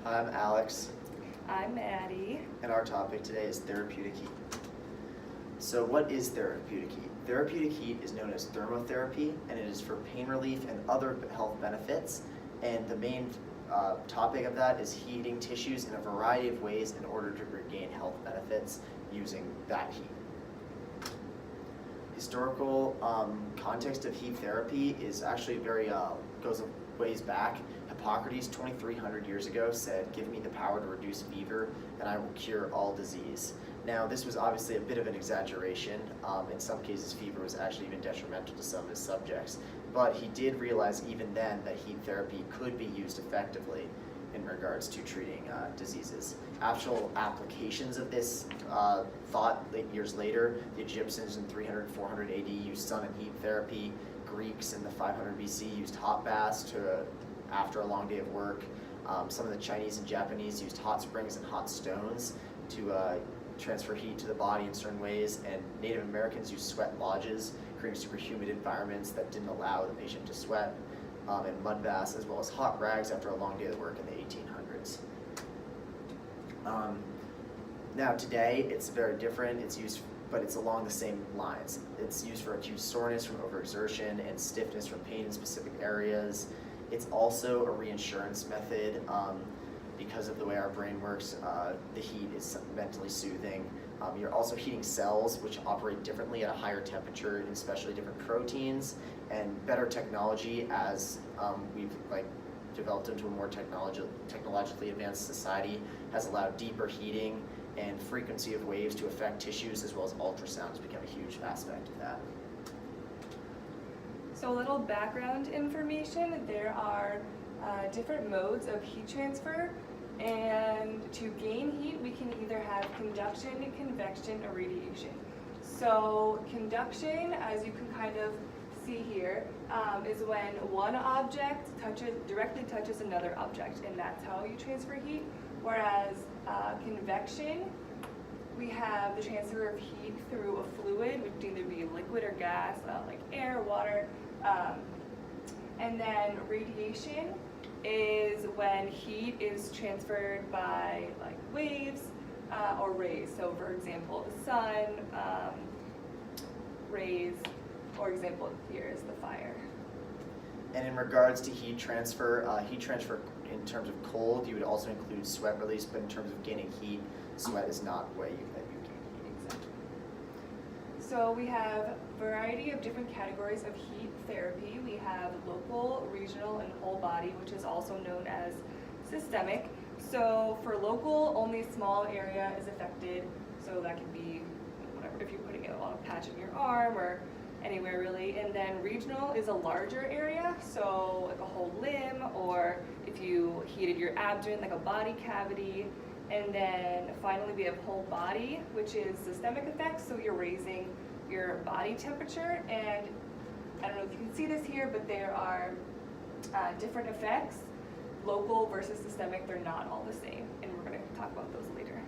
I'm Alex, I'm Maddie. and our topic today is therapeutic heat. So what is therapeutic heat? Therapeutic heat is known as thermotherapy, and it is for pain relief and other health benefits. And the main topic of that is heating tissues in a variety of ways in order to regain health benefits using that heat. Historical context of heat therapy is actually goes a ways back. Hippocrates, 2,300 years ago, said, "Give me the power to reduce fever, and I will cure all disease." Now, this was obviously a bit of an exaggeration. In some cases, fever was actually even detrimental to some of his subjects. But he did realize even then that heat therapy could be used effectively in regards to treating diseases. Actual applications of this thought years later, the Egyptians in 300, 400 AD used sun and heat therapy. Greeks in the 500 BC used hot baths after a long day of work. Some of the Chinese and Japanese used hot springs and hot stones to transfer heat to the body in certain ways, and Native Americans used sweat lodges, creating super humid environments that didn't allow the patient to sweat, and mud baths, as well as hot rags after a long day of work in the 1800s. Now today, it's very different. But it's along the same lines. It's used for acute soreness from overexertion and stiffness from pain in specific areas. It's also a reinsurance method because of the way our brain works. The heat is mentally soothing. You're also heating cells, which operate differently at a higher temperature, especially different proteins, and better technology as we've developed into a more technologically advanced society has allowed deeper heating and frequency of waves to affect tissues, as well as ultrasound has become a huge aspect of that. So a little background information, there are different modes of heat transfer, and to gain heat we can either have conduction, convection, or radiation. So conduction, as you can kind of see here, is when one object directly touches another object, and that's how you transfer heat. Whereas convection, we have the transfer of heat through a fluid, which can either be liquid or gas, like air, water. And then radiation is when heat is transferred by waves or rays. So for example, the sun, rays, or example here is the fire. And in regards to heat transfer in terms of cold, you would also include sweat release, but in terms of gaining heat, sweat is not the way you gain heat. Exactly. So we have a variety of different categories of heat therapy. We have local, regional, and whole body, which is also known as systemic. So for local, only a small area is affected. So that can be whatever, if you're putting it on a patch in your arm or anywhere really. And then regional is a larger area, so like a whole limb, or if you heated your abdomen, like a body cavity. And then finally we have whole body, which is systemic effects, so you're raising your body temperature. And I don't know if you can see this here, but there are different effects. Local versus systemic, they're not all the same, and we're going to talk about those later.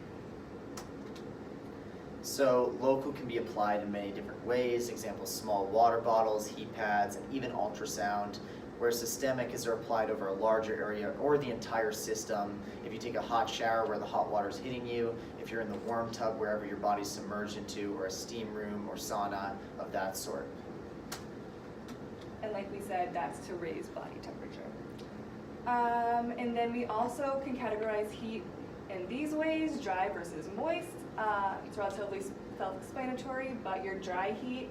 So local can be applied in many different ways. Examples: small water bottles, heat pads, and even ultrasound. Where systemic is applied over a larger area or the entire system. If you take a hot shower where the hot water is hitting you, if you're in the warm tub wherever your body's submerged into, or a steam room or sauna of that sort. And like we said, that's to raise body temperature. And then we also can categorize heat in these ways: dry versus moist. It's relatively self-explanatory, but your dry heat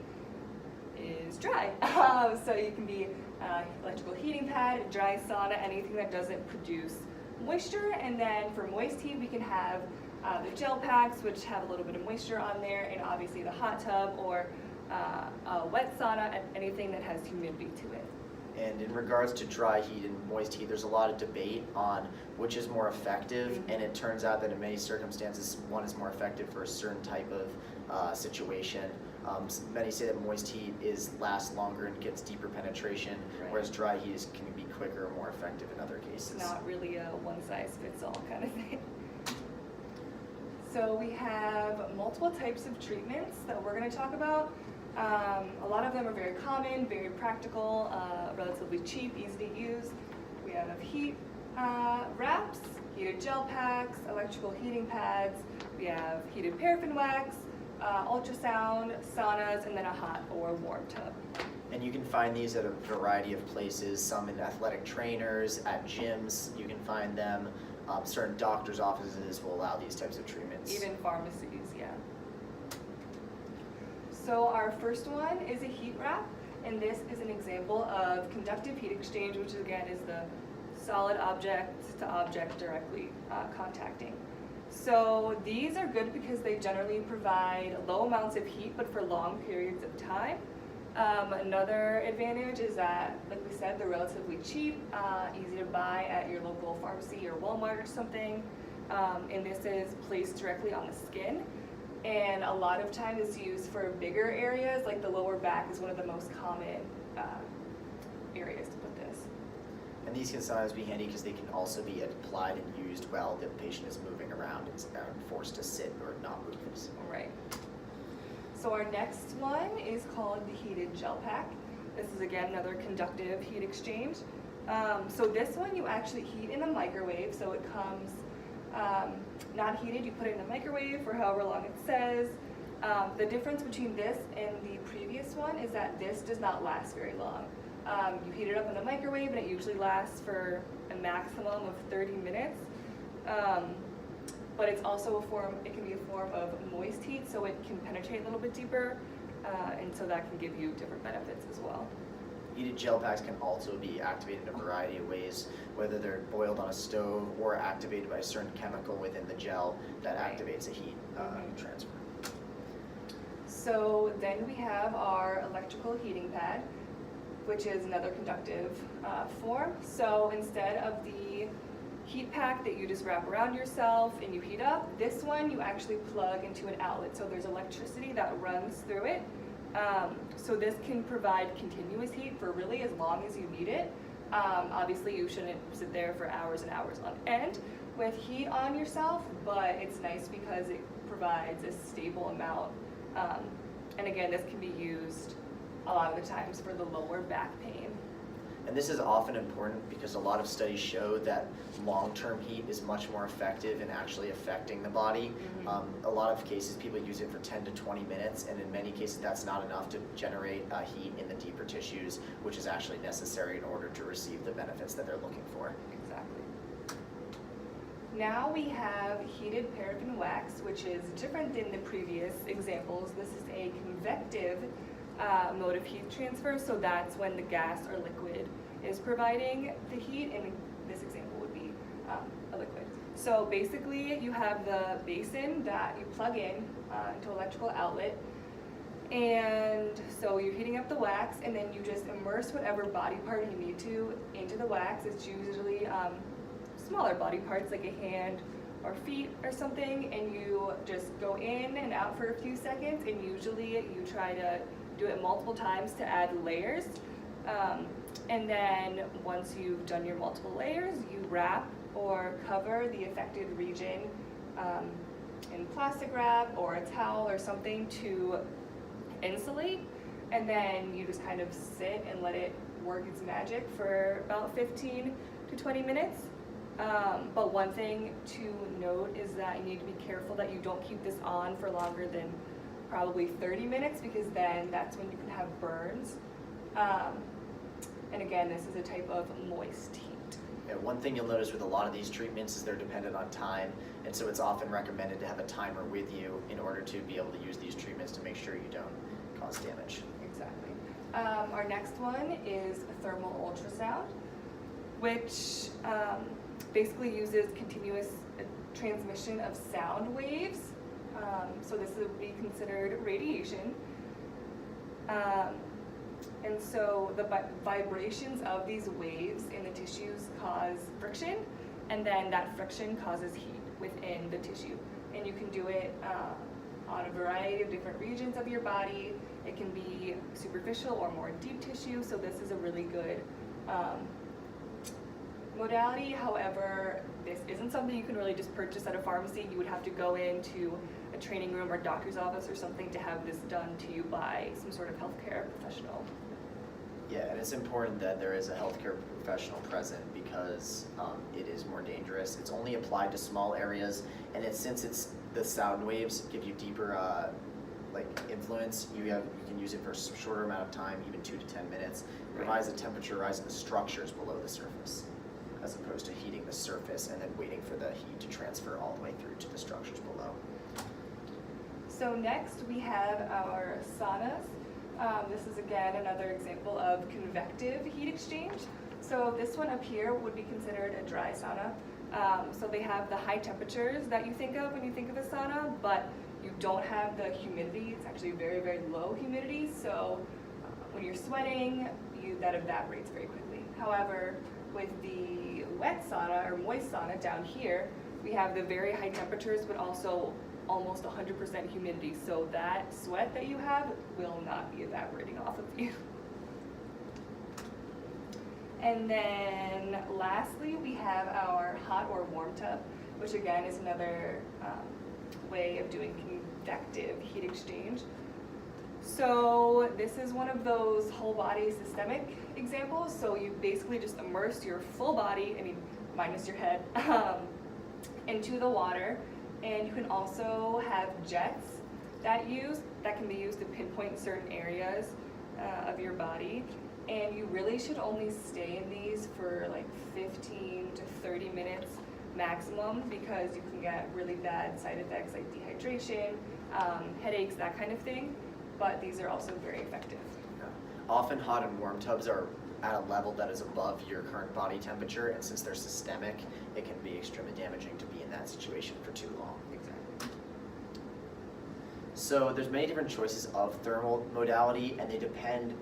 is dry. So you can be electrical heating pad, dry sauna, anything that doesn't produce moisture. And then for moist heat, we can have the gel packs, which have a little bit of moisture on there, and obviously the hot tub or a wet sauna, and anything that has humidity to it. And in regards to dry heat and moist heat, there's a lot of debate on which is more effective, and it turns out that in many circumstances, one is more effective for a certain type of situation. Many say that moist heat lasts longer and gets deeper penetration, Right. whereas dry heat can be quicker or more effective in other cases. It's not really a one-size-fits-all kind of thing. So we have multiple types of treatments that we're going to talk about. A lot of them are very common, very practical, relatively cheap, easy to use. We have heat, Wraps, heated gel packs, electrical heating pads, we have heated paraffin wax, ultrasound, saunas, and then a hot or warm tub. And you can find these at a variety of places, some in athletic trainers, at gyms, you can find them. Certain doctors' offices will allow these types of treatments. Even pharmacies, yeah. So our first one is a heat wrap, and this is an example of conductive heat exchange, which again is the solid object to object directly contacting. So these are good because they generally provide low amounts of heat, but for long periods of time. Another advantage is that, like we said, they're relatively cheap, easy to buy at your local pharmacy or Walmart or something. And this is placed directly on the skin. And a lot of time it's used for bigger areas, like the lower back is one of the most common areas to put this. And these can sometimes be handy because they can also be applied and used while the patient is moving around and forced to sit or not move. Right. So our next one is called the heated gel pack. This is again another conductive heat exchange. So this one you actually heat in a microwave, so it comes not heated, you put it in the microwave for however long it says. The difference between this and the previous one is that this does not last very long. You heat it up in the microwave and it usually lasts for a maximum of 30 minutes. But it's also it can be a form of moist heat, so it can penetrate a little bit deeper, and so that can give you different benefits as well. Heated gel packs can also be activated in a variety of ways, whether they're boiled on a stove or activated by a certain chemical within the gel that activates a heat transfer. So then we have our electrical heating pad, which is another conductive form. So instead of the heat pack that you just wrap around yourself and you heat up, this one you actually plug into an outlet. So there's electricity that runs through it. So this can provide continuous heat for really as long as you need it. Obviously you shouldn't sit there for hours and hours on end with heat on yourself, but it's nice because it provides a stable amount. And again, this can be used a lot of the times for the lower back pain. And this is often important because a lot of studies show that long-term heat is much more effective in actually affecting the body. A lot of cases people use it for 10 to 20 minutes, and in many cases that's not enough to generate heat in the deeper tissues, which is actually necessary in order to receive the benefits that they're looking for. Exactly. Now we have heated paraffin wax, which is different than the previous examples. This is a convective mode of heat transfer, so that's when the gas or liquid is providing the heat, and this example would be a liquid. So basically you have the basin that you plug in into electrical outlet, and so you're heating up the wax, and then you just immerse whatever body part you need to into the wax. It's usually smaller body parts like a hand or feet or something, and you just go in and out for a few seconds, and usually you try to do it multiple times to add layers. And then once you've done your multiple layers, you wrap or cover the affected region in plastic wrap or a towel or something to insulate, and then you just kind of sit and let it work its magic for about 15 to 20 minutes. But one thing to note is that you need to be careful that you don't keep this on for longer than probably 30 minutes, because then that's when you can have burns. And again, this is a type of moist heat. Yeah, one thing you'll notice with a lot of these treatments is they're dependent on time, and so it's often recommended to have a timer with you in order to be able to use these treatments to make sure you don't cause damage. Exactly. Our next one is thermal ultrasound, which basically uses continuous transmission of sound waves. So this would be considered radiation. And so the vibrations of these waves in the tissues cause friction, and then that friction causes heat within the tissue. And you can do it on a variety of different regions of your body. It can be superficial or more deep tissue, so this is a really good modality. However, this isn't something you can really just purchase at a pharmacy. You would have to go into a training room or doctor's office or something to have this done to you by some sort of healthcare professional. Yeah, and it's important that there is a healthcare professional present because it is more dangerous. It's only applied to small areas, and since the sound waves give you deeper influence. You can use it for a shorter amount of time, even 2 to 10 minutes. It provides a temperature rise in the structures below the surface, as opposed to heating the surface and then waiting for the heat to transfer all the way through to the structures below. So next we have our saunas. This is again another example of convective heat exchange. So this one up here would be considered a dry sauna. So they have the high temperatures that you think of when you think of a sauna, but you don't have the humidity. It's actually very, very low humidity. So when you're sweating, that evaporates very quickly. However, with the wet sauna or moist sauna down here, we have the very high temperatures, but also almost 100% humidity. So that sweat that you have will not be evaporating off of you. And then lastly, we have our hot or warm tub, which again is another way of doing convective heat exchange. So this is one of those whole body systemic examples. So you basically just immerse your full body, minus your head, into the water. And you can also have jets that can be used to pinpoint certain areas of your body. And you really should only stay in these for like 15 to 30 minutes maximum, because you can get really bad side effects like dehydration, headaches, that kind of thing. But these are also very effective. Yeah. Often hot and warm tubs are at a level that is above your current body temperature, and since they're systemic, it can be extremely damaging to be in that situation for too long. Exactly. So there's many different choices of thermal modality, and they depend,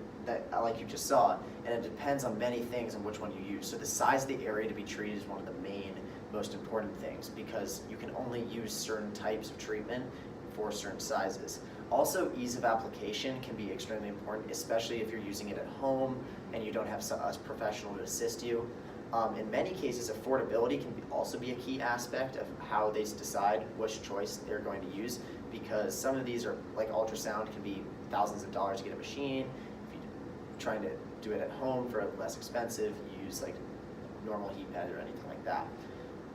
like you just saw, and it depends on many things on which one you use. So the size of the area to be treated is one of the most important things, because you can only use certain types of treatment for certain sizes. Also, ease of application can be extremely important, especially if you're using it at home and you don't have a professional to assist you. In many cases, affordability can also be a key aspect of how they decide which choice they're going to use, because some of these are, like ultrasound, can be thousands of dollars to get a machine. If you're trying to do it at home for less expensive, you use like normal heat pad or anything like that.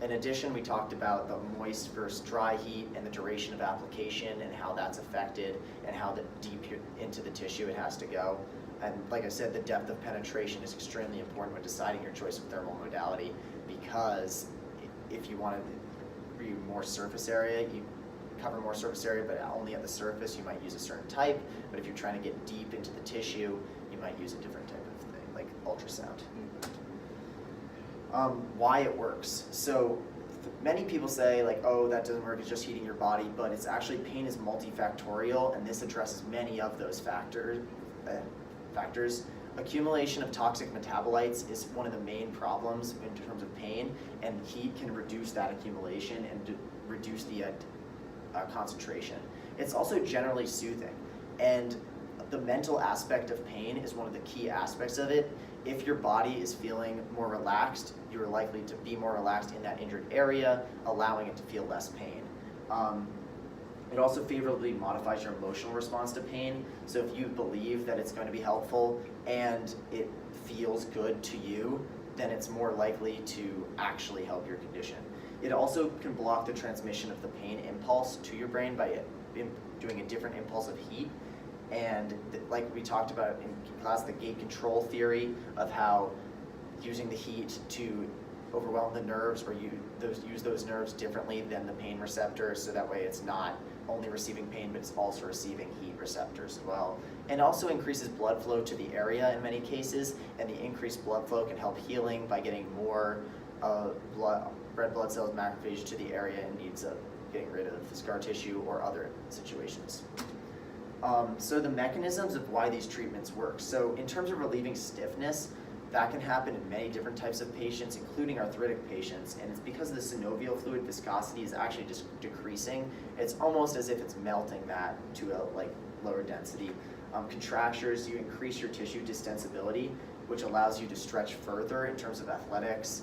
In addition, we talked about the moist versus dry heat and the duration of application and how that's affected and how deep into the tissue it has to go. And like I said, the depth of penetration is extremely important when deciding your choice of thermal modality, because if you want to do more surface area, you cover more surface area, but only at the surface, you might use a certain type. But if you're trying to get deep into the tissue, you might use a different type of thing, like ultrasound. Why it works. So many people say like, oh, that doesn't work, it's just heating your body, but it's actually, pain is multifactorial, and this addresses many of those factors. Accumulation of toxic metabolites is one of the main problems in terms of pain, and heat can reduce that accumulation and reduce the concentration. It's also generally soothing, and the mental aspect of pain is one of the key aspects of it. If your body is feeling more relaxed, you're likely to be more relaxed in that injured area, allowing it to feel less pain. It also favorably modifies your emotional response to pain. So if you believe that it's going to be helpful and it feels good to you, then it's more likely to actually help your condition. It also can block the transmission of the pain impulse to your brain by doing a different impulse of heat. And like we talked about in class, the gate control theory of how using the heat to overwhelm the nerves, or use those nerves differently than the pain receptors, so that way it's not only receiving pain, but it's also receiving heat receptors as well. And also increases blood flow to the area in many cases, and the increased blood flow can help healing by getting more red blood cells, macrophages to the area in needs of getting rid of scar tissue or other situations. So the mechanisms of why these treatments work. So in terms of relieving stiffness, that can happen in many different types of patients, including arthritic patients, and it's because the synovial fluid viscosity is actually just decreasing. It's almost as if it's melting that to a lower density. Contractures, you increase your tissue distensibility, which allows you to stretch further in terms of athletics.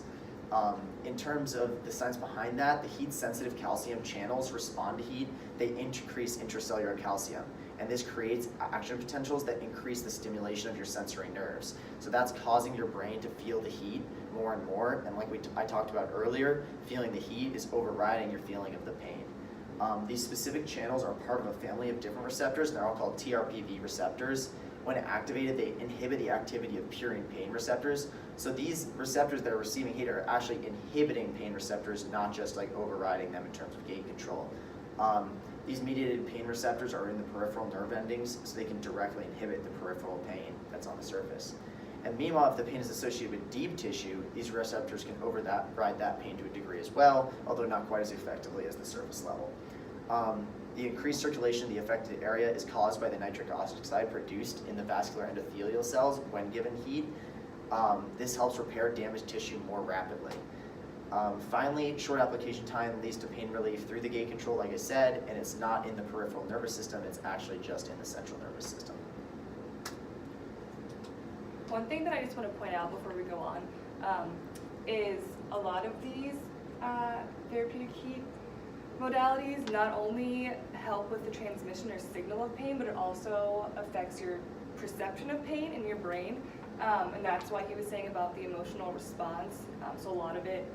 In terms of the science behind that, the heat-sensitive calcium channels respond to heat. They increase intracellular calcium. and this creates action potentials that increase the stimulation of your sensory nerves. So that's causing your brain to feel the heat more and more, and like I talked about earlier, feeling the heat is overriding your feeling of the pain. These specific channels are part of a family of different receptors, and they're all called TRPV receptors. When activated, they inhibit the activity of purine pain receptors. So these receptors that are receiving heat are actually inhibiting pain receptors, not just like overriding them in terms of gate control. These mediated pain receptors are in the peripheral nerve endings, so they can directly inhibit the peripheral pain that's on the surface. And meanwhile, if the pain is associated with deep tissue, these receptors can override that pain to a degree as well, although not quite as effectively as the surface level. The increased circulation in the affected area is caused by the nitric oxide produced in the vascular endothelial cells when given heat. This helps repair damaged tissue more rapidly. Finally, short application time leads to pain relief through the gate control, like I said, and it's not in the peripheral nervous system, it's actually just in the central nervous system. One thing that I just want to point out before we go on is a lot of these therapeutic heat modalities not only help with the transmission or signal of pain, but it also affects your perception of pain in your brain. And that's why he was saying about the emotional response. So a lot of it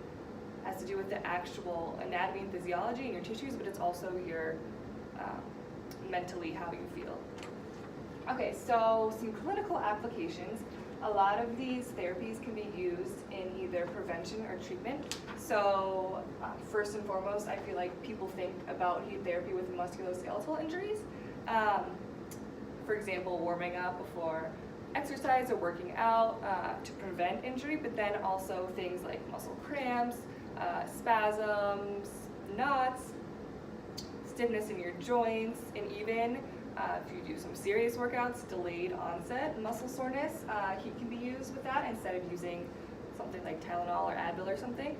has to do with the actual anatomy and physiology in your tissues, but it's also your mentally how you feel. Okay, so some clinical applications. A lot of these therapies can be used in either prevention or treatment. So first and foremost, I feel like people think about heat therapy with musculoskeletal injuries. For example, warming up before exercise or working out to prevent injury, but then also things like muscle cramps, spasms, knots, stiffness in your joints, and even if you do some serious workouts, delayed onset muscle soreness, heat can be used with that instead of using something like Tylenol or Advil or something.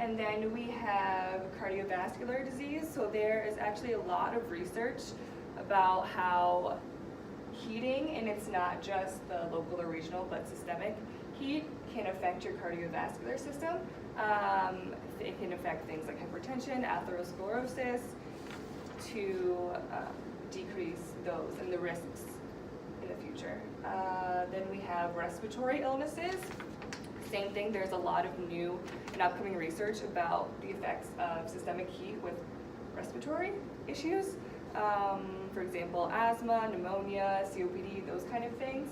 And then we have cardiovascular disease. So there is actually a lot of research about how heating, and it's not just the local or regional, but systemic heat can affect your cardiovascular system. It can affect things like hypertension, atherosclerosis, to decrease those and the risks in the future. Then we have respiratory illnesses. Same thing, there's a lot of new and upcoming research about the effects of systemic heat with respiratory issues. For example, asthma, pneumonia, COPD, those kind of things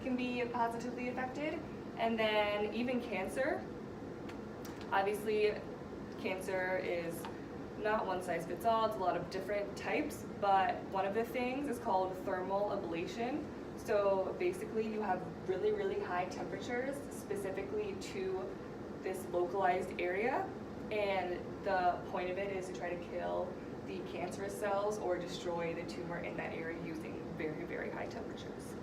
can be positively affected. And then even cancer. Obviously, cancer is not one size fits all, it's a lot of different types, but one of the things is called thermal ablation. So basically you have really, really high temperatures specifically to this localized area, and the point of it is to try to kill the cancerous cells or destroy the tumor in that area using very, very high temperatures.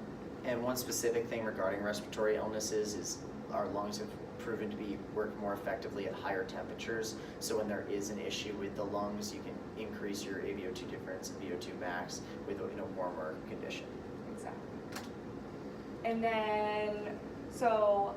And one specific thing regarding respiratory illnesses is our lungs have proven to work more effectively at higher temperatures. So when there is an issue with the lungs, you can increase your AVO2 difference and VO2 max with a warmer condition. Exactly. And then, so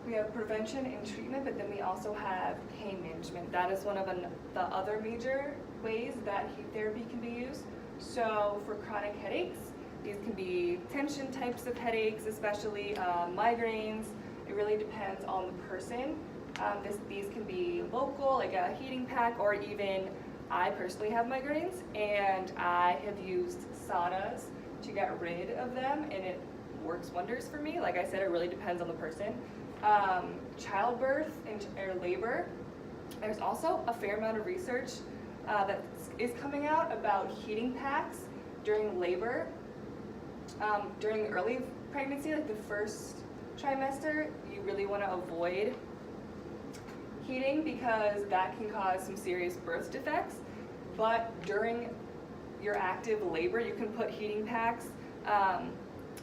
we have prevention and treatment, but then we also have pain management. That is one of the other major ways that heat therapy can be used. So for chronic headaches, these can be tension types of headaches, especially migraines. It really depends on the person. These can be local, like a heating pack, or even I personally have migraines, and I have used saunas to get rid of them, and it works wonders for me. Like I said, it really depends on the person. Childbirth or labor, there's also a fair amount of research that is coming out about heating packs during labor. During early pregnancy, like the first trimester, you really want to avoid heating because that can cause some serious birth defects. But during your active labor, you can put heating packs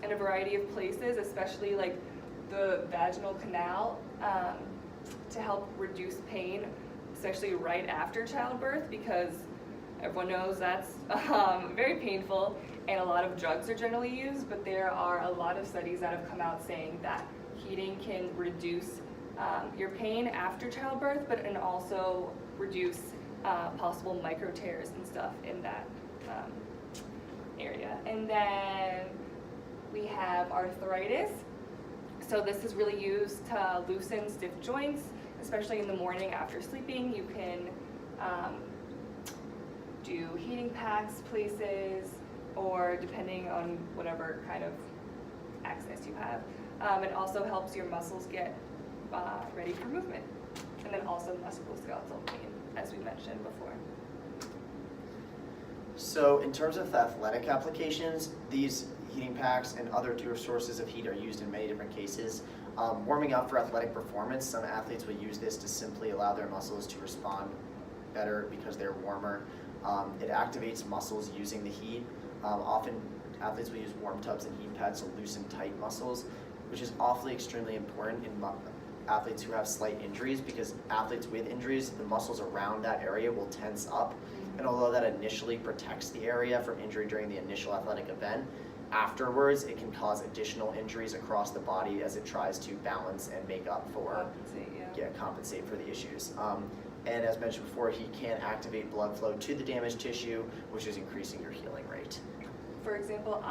in a variety of places, especially like the vaginal canal, to help reduce pain, especially right after childbirth, because everyone knows that's very painful, and a lot of drugs are generally used, but there are a lot of studies that have come out saying that heating can reduce your pain after childbirth, but and also reduce possible micro tears and stuff in that area. And then we have arthritis. So this is really used to loosen stiff joints, especially in the morning after sleeping. You can do heating packs places, or depending on whatever kind of access you have. It also helps your muscles get ready for movement. And then also musculoskeletal pain, as we mentioned before. So in terms of the athletic applications, these heating packs and other sources of heat are used in many different cases. Warming up for athletic performance, some athletes will use this to simply allow their muscles to respond better because they're warmer. It activates muscles using the heat. Often athletes will use warm tubs and heat pads to loosen tight muscles, which is awfully extremely important in athletes who have slight injuries, because athletes with injuries, the muscles around that area will tense up. And although that initially protects the area from injury during the initial athletic event, afterwards it can cause additional injuries across the body as it tries to balance and make up for, compensate for the issues. And as mentioned before, heat can activate blood flow to the damaged tissue, which is increasing your healing rate. For example,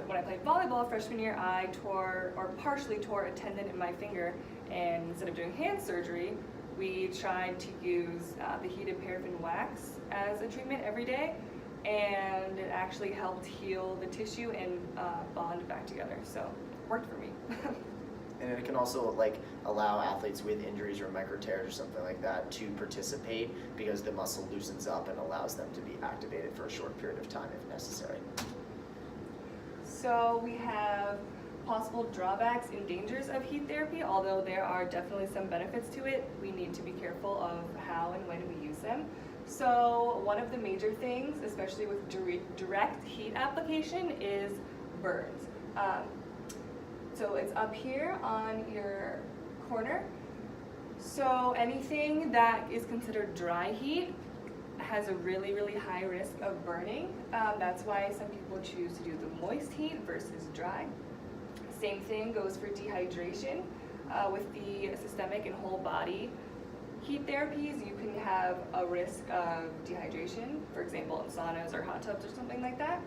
when I played volleyball freshman year, I tore, or partially tore, a tendon in my finger, and instead of doing hand surgery, we tried to use the heated paraffin wax as a treatment every day, and it actually helped heal the tissue and bond back together, so it worked for me. And it can also allow athletes with injuries or micro tears or something like that to participate, because the muscle loosens up and allows them to be activated for a short period of time if necessary. So we have possible drawbacks and dangers of heat therapy. Although there are definitely some benefits to it, we need to be careful of how and when we use them. So one of the major things, especially with direct heat application, is burns. So it's up here on your corner. So anything that is considered dry heat has a really, really high risk of burning. That's why some people choose to do the moist heat versus dry. Same thing goes for dehydration. With the systemic and whole body heat therapies, you can have a risk of dehydration, for example, in saunas or hot tubs or something like that.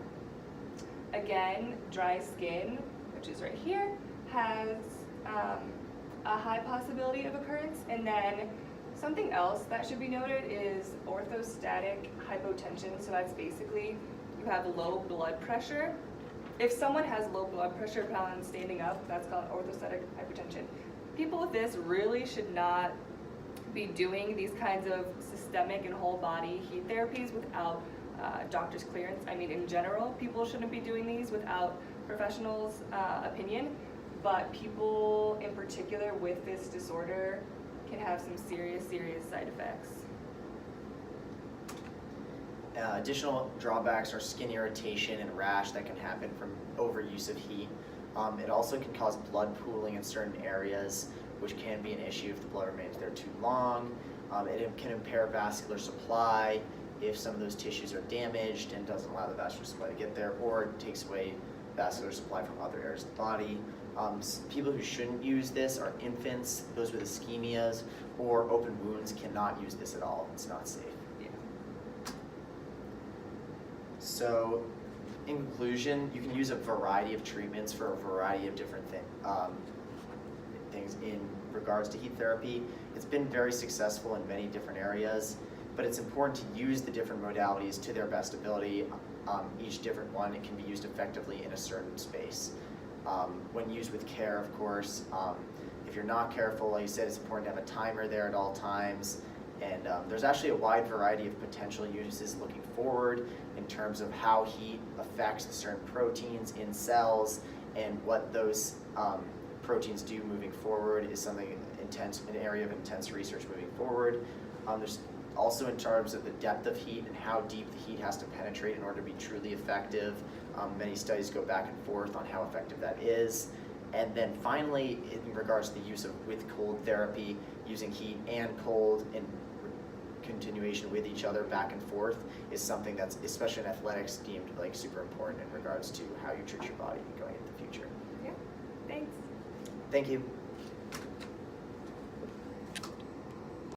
Again, dry skin, which is right here, has a high possibility of occurrence. And then something else that should be noted is orthostatic hypotension. So that's basically you have low blood pressure. If someone has low blood pressure upon standing up, that's called orthostatic hypotension. People with this really should not be doing these kinds of systemic and whole body heat therapies without doctor's clearance. I mean, in general, people shouldn't be doing these without professionals' opinion, but people in particular with this disorder can have some serious side effects. Additional drawbacks are skin irritation and rash that can happen from overuse of heat. It also can cause blood pooling in certain areas, which can be an issue if the blood remains there too long. It can impair vascular supply if some of those tissues are damaged and doesn't allow the vascular supply to get there, or it takes away vascular supply from other areas of the body. People who shouldn't use this are infants, those with ischemias, or open wounds cannot use this at all. It's not safe. Yeah. So, in conclusion, you can use a variety of treatments for a variety of different things in regards to heat therapy. It's been very successful in many different areas, but it's important to use the different modalities to their best ability. Each different one, it can be used effectively in a certain space. When used with care, of course. If you're not careful, like you said, it's important to have a timer there at all times. And there's actually a wide variety of potential uses looking forward in terms of how heat affects the certain proteins in cells, and what those proteins do moving forward is something intense, an area of intense research moving forward. There's also in terms of the depth of heat and how deep the heat has to penetrate in order to be truly effective. Many studies go back and forth on how effective that is. And then finally, in regards to the use of with cold therapy, using heat and cold in continuation with each other back and forth is something that's, especially in athletics, deemed like super important in regards to how you treat your body going into the future. Yeah, thanks. Thank you.